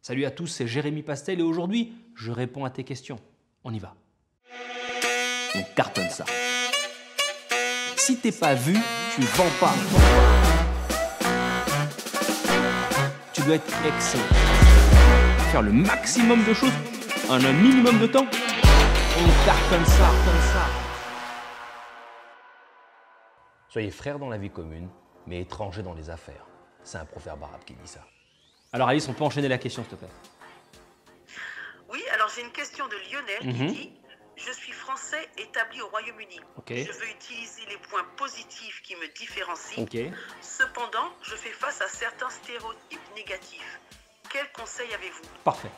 Salut à tous, c'est Jérémy Pastel et aujourd'hui, je réponds à tes questions. On y va. On cartonne ça. Si t'es pas vu, tu vends pas. Tu dois être excellent. Faire le maximum de choses en un minimum de temps. On cartonne ça, comme ça. Soyez frères dans la vie commune, mais étrangers dans les affaires. C'est un proverbe arabe qui dit ça. Alors Alice, on peut enchaîner la question, s'il te plaît. Oui, alors j'ai une question de Lionel qui dit « Je suis français établi au Royaume-Uni. Okay. Je veux utiliser les points positifs qui me différencient. Okay. Cependant, je fais face à certains stéréotypes négatifs. Quels conseils avez-vous » Parfait.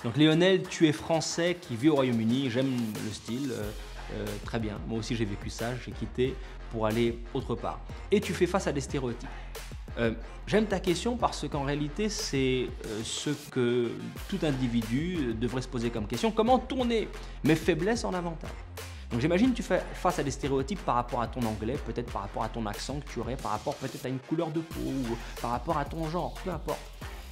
Donc Lionel, tu es français qui vit au Royaume-Uni. J'aime le style. Très bien. Moi aussi, j'ai vécu ça. J'ai quitté pour aller autre part. Et tu fais face à des stéréotypes. J'aime ta question parce qu'en réalité, c'est ce que tout individu devrait se poser comme question. Comment tourner mes faiblesses en avantage? Donc j'imagine que tu fais face à des stéréotypes par rapport à ton anglais, peut-être par rapport à ton accent que tu aurais, par rapport peut-être à une couleur de peau ou par rapport à ton genre, peu importe.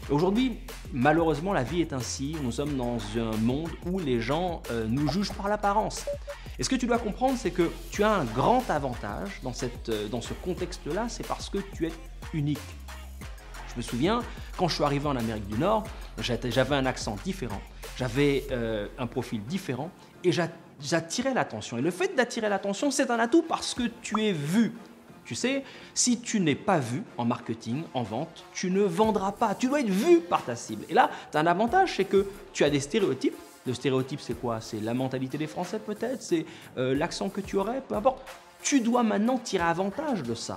Aujourd'hui, malheureusement, la vie est ainsi. Nous sommes dans un monde où les gens nous jugent par l'apparence. Et ce que tu dois comprendre, c'est que tu as un grand avantage dans ce contexte-là, c'est parce que tu es unique. Je me souviens, quand je suis arrivé en Amérique du Nord, j'avais un accent différent, j'avais un profil différent et j'attirais l'attention. Et le fait d'attirer l'attention, c'est un atout parce que tu es vu. Tu sais, si tu n'es pas vu en marketing, en vente, tu ne vendras pas. Tu dois être vu par ta cible. Et là, tu as un avantage, c'est que tu as des stéréotypes. Le stéréotype, c'est quoi? C'est la mentalité des Français peut-être, c'est l'accent que tu aurais, peu importe. Tu dois maintenant tirer avantage de ça.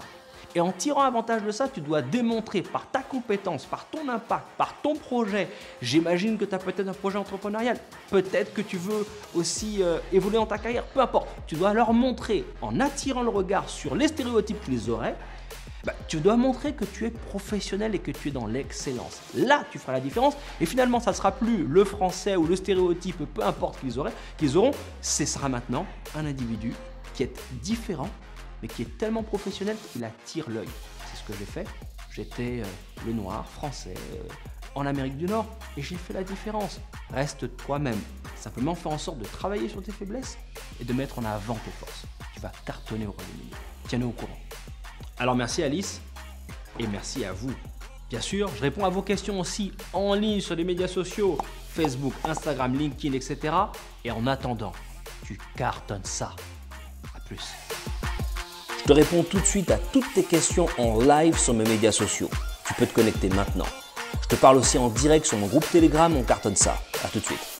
Et en tirant avantage de ça, tu dois démontrer par ta compétence, par ton impact, par ton projet. J'imagine que tu as peut-être un projet entrepreneurial. Peut-être que tu veux aussi évoluer dans ta carrière. Peu importe. Tu dois leur montrer, en attirant le regard sur les stéréotypes qu'ils auraient, tu dois montrer que tu es professionnel et que tu es dans l'excellence. Là, tu feras la différence. Et finalement, ça ne sera plus le français ou le stéréotype, peu importe qu'ils auront. Ce sera maintenant un individu qui est différent, mais qui est tellement professionnel qu'il attire l'œil. C'est ce que j'ai fait. J'étais le noir français en Amérique du Nord et j'ai fait la différence. Reste toi-même. Simplement fais en sorte de travailler sur tes faiblesses et de mettre en avant tes forces. Tu vas cartonner au Royaume-Uni. Tiens-nous au courant. Alors merci Alice et merci à vous. Bien sûr, je réponds à vos questions aussi en ligne sur les médias sociaux, Facebook, Instagram, LinkedIn, etc. Et en attendant, tu cartonnes ça. À plus. Je te réponds tout de suite à toutes tes questions en live sur mes médias sociaux. Tu peux te connecter maintenant. Je te parle aussi en direct sur mon groupe Telegram, on cartonne ça. À tout de suite.